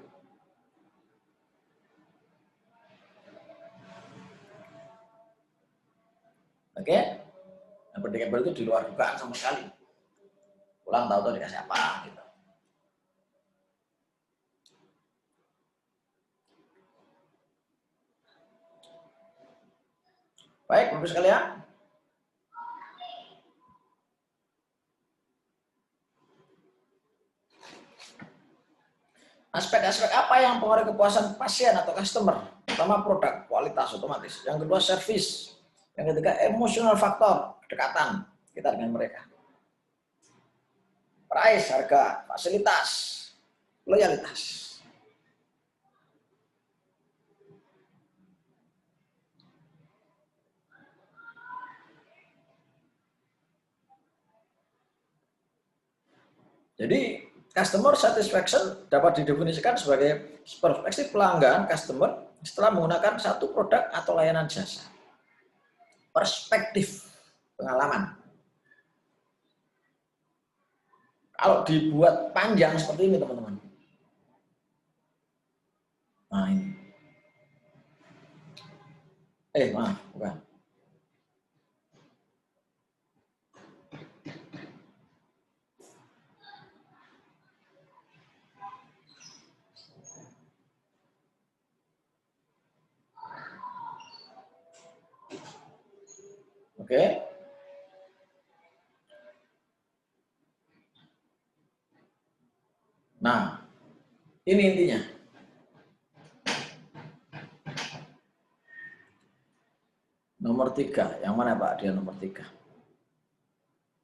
Oke? Unpredictable itu di luar dugaan sama sekali. Pulang tahu-tahu dikasih apa gitu. Baik, Bapak sekalian. Aspek-aspek apa yang mempengaruhi kepuasan pasien atau customer? Pertama, produk, kualitas otomatis. Yang kedua, service. Yang ketiga, emotional factor, kedekatan kita dengan mereka. Price, harga, fasilitas, loyalitas. Jadi, customer satisfaction dapat didefinisikan sebagai perspektif pelanggan customer setelah menggunakan satu produk atau layanan jasa. Perspektif pengalaman. Kalau dibuat panjang seperti ini, teman-teman. Nah, ini. Maaf, bukan. Oke. Nah, ini intinya. Nomor 3, yang mana Pak? Dia nomor 3.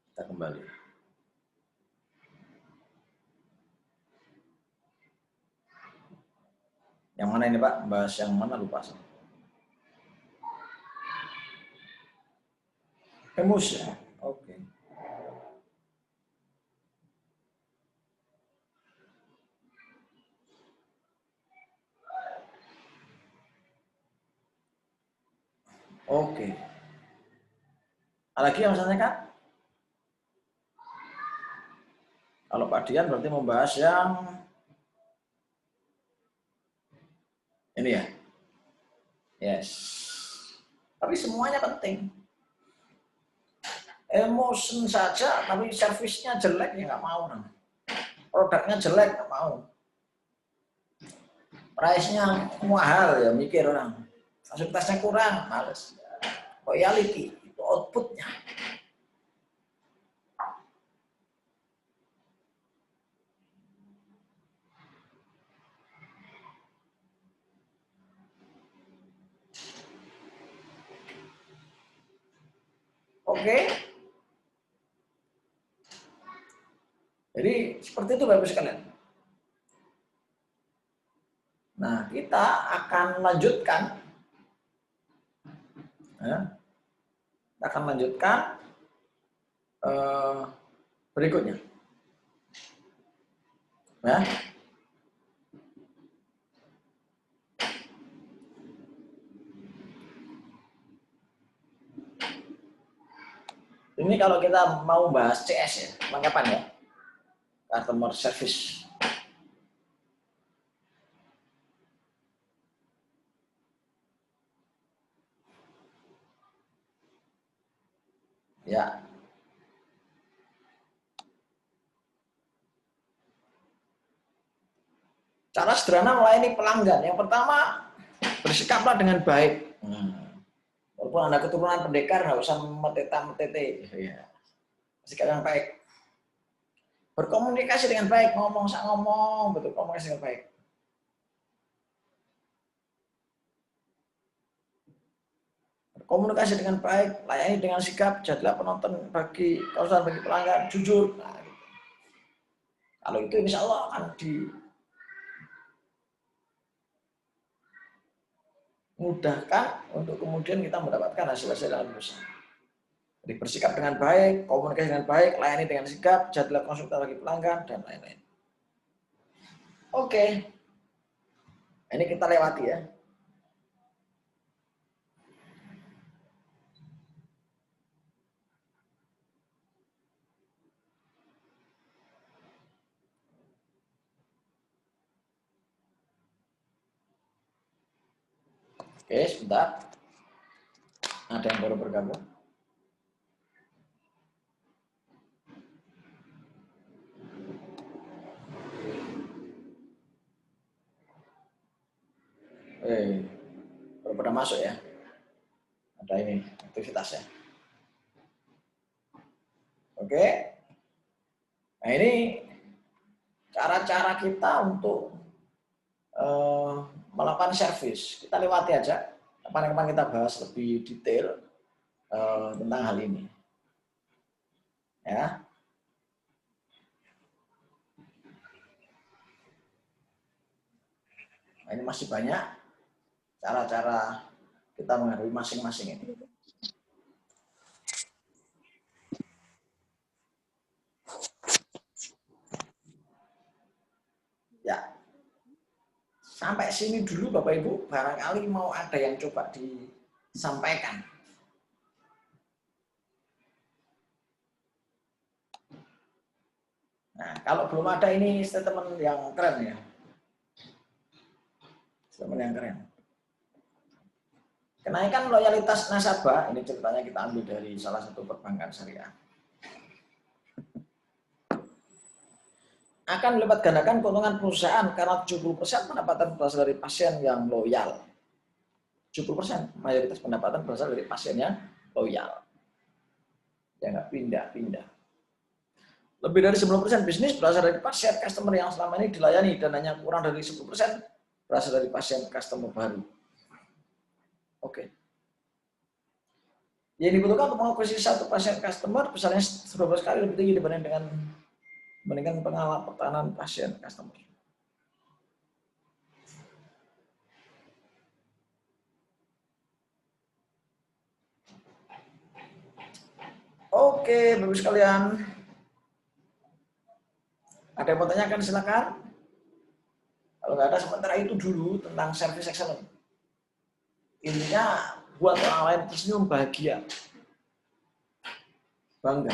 Kita kembali. Yang mana ini Pak? Bahas yang mana lupa saya. Emosi. Oke. Oke. Ada lagi yang saya tanyakan? Kalau Pak Dian berarti membahas yang ini ya. Yes. Tapi semuanya penting. Emotion saja, tapi servisnya jelek ya nggak mau. Produknya jelek nggak mau. Price-nya mahal ya mikir orang. Fasilitasnya kurang, males. Loyalty itu outputnya. Oke. Jadi seperti itu Bapak sekalian. Nah, kita akan lanjutkan. Ya, kita akan lanjutkan berikutnya. Nah, ini kalau kita mau bahas CS ya, kapan ya? Customer Service. Ya. Cara sederhana melayani pelanggan. Yang pertama, bersikaplah dengan baik. Walaupun Anda keturunan pendekar, nggak usah meteta-metete. Ya. Bersikap dengan baik. Berkomunikasi dengan baik, ngomong, betul komunikasi dengan baik. Komunikasi dengan baik, layani dengan sikap, jadilah penonton bagi kausan bagi pelanggan, jujur. Nah, gitu. Kalau itu insya Allah akan dimudahkan untuk kemudian kita mendapatkan hasil-hasil yang lebih besar. Jadi bersikap dengan baik, komunikasi dengan baik, layani dengan sikap, jadilah konsultan bagi pelanggan, dan lain-lain. Oke. Ini kita lewati ya. Oke, sebentar. Ada yang baru bergabung. Baru pada masuk ya. Ada ini aktivitasnya. Oke. Nah ini cara-cara kita untuk melakukan servis. Kita lewati aja. Kapan-kapan kita bahas lebih detail tentang hal ini. Ya. Nah, ini masih banyak cara-cara kita menghadapi masing-masing ini. Ya. Sampai sini dulu Bapak Ibu, barangkali mau ada yang coba disampaikan. Nah, kalau belum ada ini statement yang keren ya. Statement yang keren. Kenaikan loyalitas nasabah, ini ceritanya kita ambil dari salah satu perbankan syariah. Akan melipat gandakan keuntungan perusahaan karena 70% pendapatan berasal dari pasien yang loyal. 70% mayoritas pendapatan berasal dari pasien yang loyal. Ya nggak pindah-pindah. Lebih dari 90% bisnis berasal dari pasien customer yang selama ini dilayani dan hanya kurang dari 10% berasal dari pasien customer baru. Oke. Yang dibutuhkan untuk mengakuisisi satu pasien customer besarnya 12 kali lebih tinggi dibandingkan pengalaman pertahanan pasien customer. Oke, Bapak sekalian. Ada yang mau tanyakan silakan. Kalau nggak ada sementara itu dulu tentang service excellence. Intinya buat orang lain tersenyum bahagia. Bangga.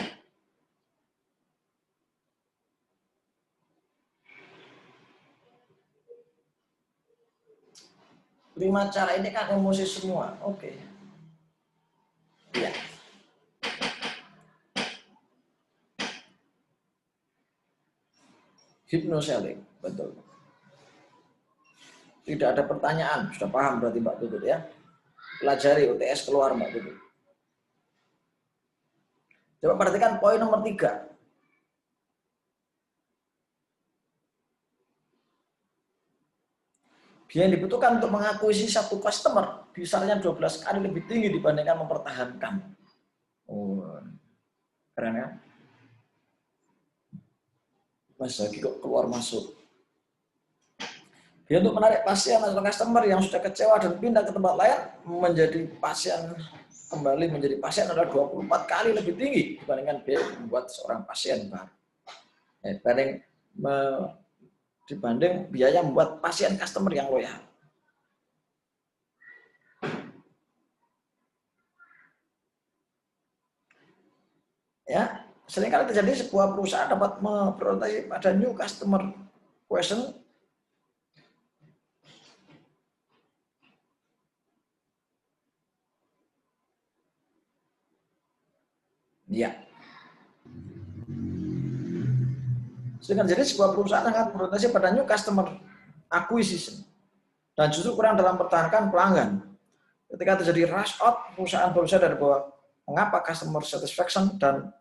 Lima cara ini kan emosi semua. Oke. Iya. Hypnoselling, betul. Tidak ada pertanyaan, sudah paham berarti Mbak Tutut ya. Pelajari UTS keluar Mbak Tutut. Coba perhatikan poin nomor 3. Biaya yang dibutuhkan untuk mengakuisisi satu customer besarnya 12 kali lebih tinggi dibandingkan mempertahankan. Oh, keren ya. Mas lagi kok keluar masuk. Biaya untuk menarik pasien atau customer yang sudah kecewa dan pindah ke tempat lain menjadi pasien kembali menjadi pasien adalah 24 kali lebih tinggi dibandingkan biaya membuat seorang pasien baru. Dibanding biaya membuat pasien customer yang loyal. Ya, seringkali terjadi sebuah perusahaan dapat memprioritaskan pada new customer question. Ya. Sehingga jadi sebuah perusahaan sangat berorientasi pada new customer acquisition dan justru kurang dalam mempertahankan pelanggan. Ketika terjadi rush out, perusahaan baru sadar bahwa mengapa customer satisfaction dan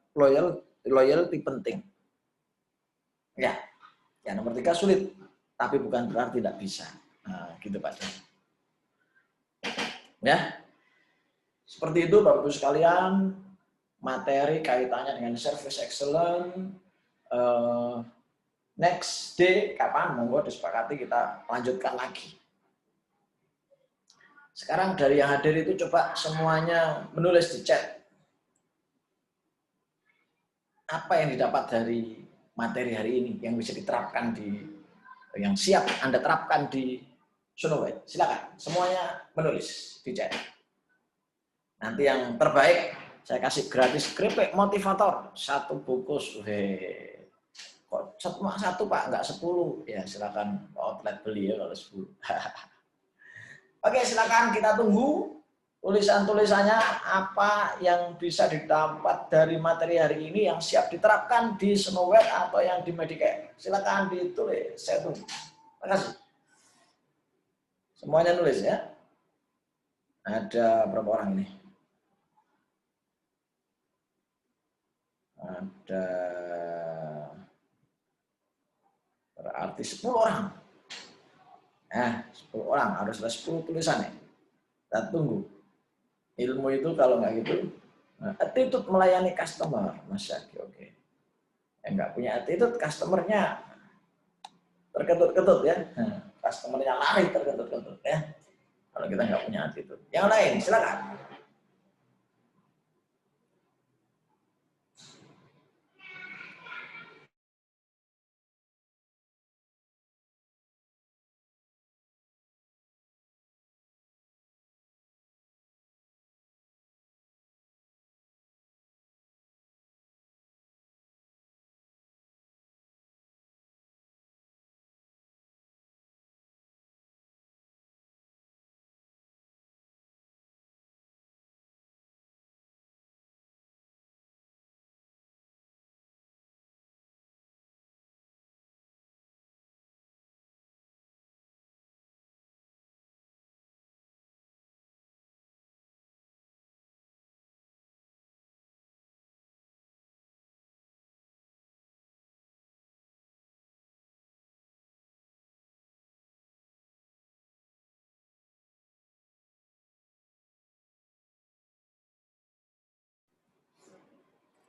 loyalty penting. Ya, yang nomor 3 sulit, tapi bukan berarti tidak bisa. Nah, gitu Pak. Ya, seperti itu Bapak Ibu sekalian, materi kaitannya dengan service excellence. Next day kapan monggo disepakati kita lanjutkan lagi. Sekarang dari yang hadir itu coba semuanya menulis di chat apa yang didapat dari materi hari ini yang bisa diterapkan yang siap Anda terapkan di Sonoway. Silakan semuanya menulis di chat. Nanti yang terbaik saya kasih gratis keripik motivator 1 bungkus. Kok cuma 1 Pak, enggak 10. Ya silakan outlet beli ya kalau 10. Oke, silakan kita tunggu tulisan-tulisannya apa yang bisa didapat dari materi hari ini yang siap diterapkan di Snowweb atau yang di Medicare. Silakan ditulis, saya tunggu. Terima kasih. Semuanya nulis ya. Ada berapa orang ini? Ada berarti 10 orang. 10 orang harus ada 10 tulisannya. Kita tunggu. Ilmu itu kalau nggak gitu, attitude melayani customer, Mas Syaki, oke. Yang nggak punya attitude, customernya terkentut-kentut ya. Customernya lari terkentut-kentut ya. Kalau kita nggak punya attitude. Yang lain, silakan.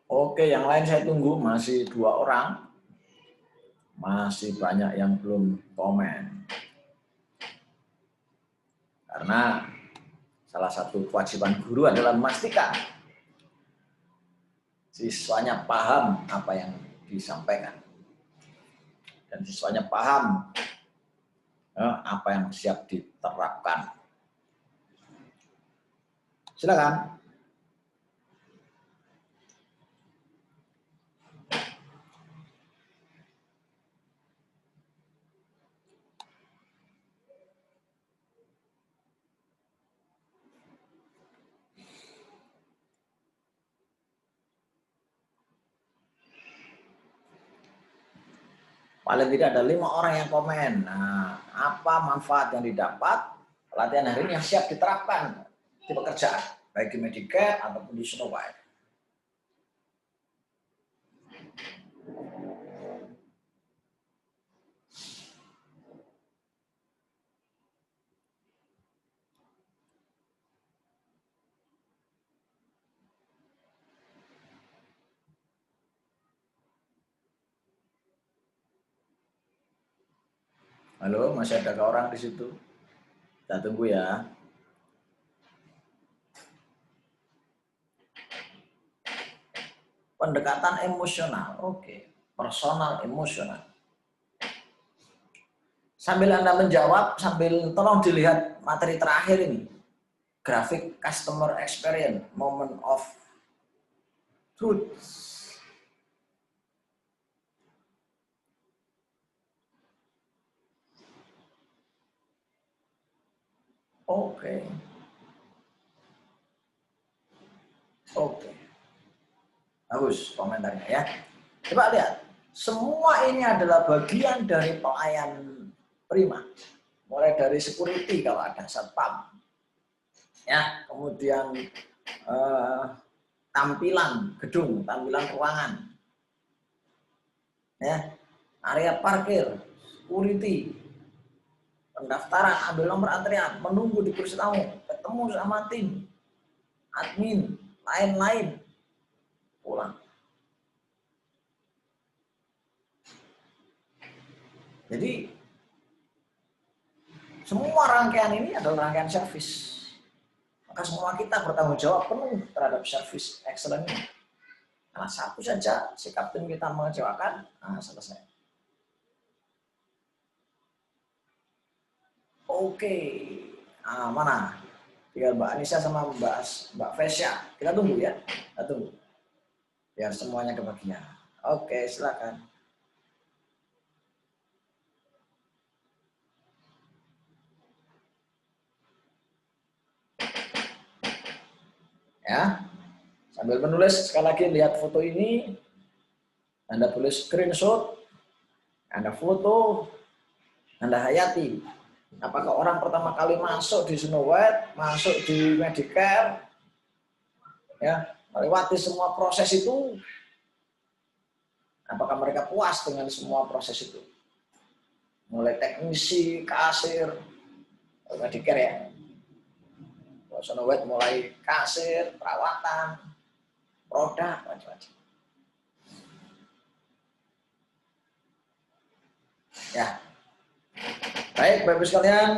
Oke, yang lain saya tunggu, masih 2 orang. Masih banyak yang belum komen. Karena salah satu kewajiban guru adalah memastikan siswanya paham apa yang disampaikan. Dan siswanya paham apa yang siap diterapkan. Silakan. Paling tidak ada 5 orang yang komen. Nah, apa manfaat yang didapat pelatihan hari ini yang siap diterapkan di pekerjaan, baik di Medicare ataupun di Snowweb. Halo, masih ada orang di situ? Kita tunggu ya. Pendekatan emosional, oke. Personal emosional. Sambil Anda menjawab, sambil tolong dilihat materi terakhir ini. Grafik customer experience, moment of truth. Oke. Oke. Bagus komentarnya ya. Coba lihat. Semua ini adalah bagian dari pelayan prima. Mulai dari security kalau ada satpam. Ya, kemudian tampilan gedung, tampilan ruangan. Ya, area parkir, security, pendaftaran, ambil nomor antrian, menunggu di kursi tamu, ketemu sama tim, admin, lain-lain, pulang. Jadi semua rangkaian ini adalah rangkaian servis. Maka semua kita bertanggung jawab penuh terhadap servis excellent ini. Karena satu saja sikap tim kita mengecewakan, nah selesai. Oke, nah, mana? Tinggal Mbak Anissa sama Mbak Vesya. Kita tunggu ya, kita tunggu. Biar semuanya kebagian. Oke, silakan. Ya. Sambil menulis, sekali lagi lihat foto ini. Anda boleh screenshot, Anda foto, Anda hayati. Apakah orang pertama kali masuk di Snow White, masuk di Medicare, ya, melewati semua proses itu, apakah mereka puas dengan semua proses itu? Mulai teknisi, kasir, Medicare ya. Snow White mulai kasir, perawatan, produk, macam-macam. Ya. Baik, Bapak Ibu sekalian,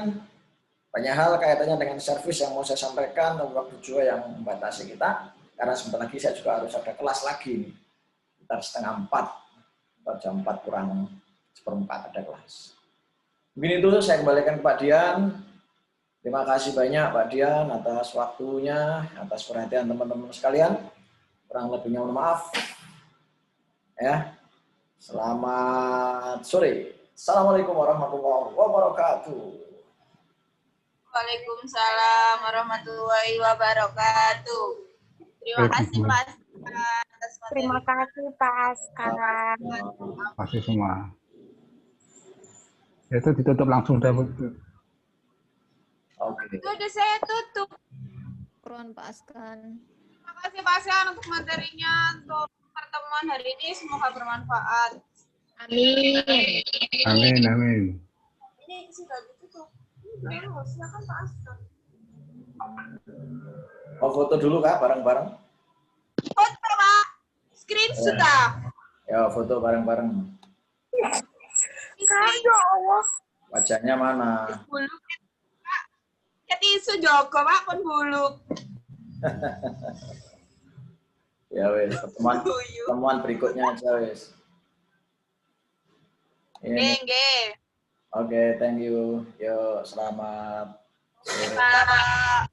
banyak hal kaitannya dengan servis yang mau saya sampaikan, dan waktu juga yang membatasi kita, karena sebentar lagi saya juga harus ada kelas lagi nih. Sekitar 3:30, atau jam 4 kurang 1/4 ada kelas. Mungkin itu saya kembalikan ke Pak Dian. Terima kasih banyak Pak Dian atas waktunya, atas perhatian teman-teman sekalian. Kurang lebihnya mohon maaf. Ya. Selamat sore. Assalamualaikum warahmatullahi wabarakatuh. Waalaikumsalam warahmatullahi wabarakatuh. Terima kasih Pak Askar atas materi. Terima kasih Pak Askar. Terima kasih semua. Itu ditutup langsung dah. Oke. Itu udah saya tutup. Kurang Pak Askar. Terima kasih Pak Askar untuk materinya, untuk pertemuan hari ini. Semoga bermanfaat. Amin. Amin, amin. Ini sudah ditutup. Silakan Pak Askar. Mau foto dulu Kak, bareng-bareng? Foto Pak. Screenshot ah. Ya, foto bareng-bareng. Ya Allah. Wajahnya mana? Buluk. Pak. Ya tisu Joko Pak pun buluk. Ya wes, pertemuan berikutnya aja wes. Ini. Nggih. Oke, thank you. Yo, selamat sore. Pak.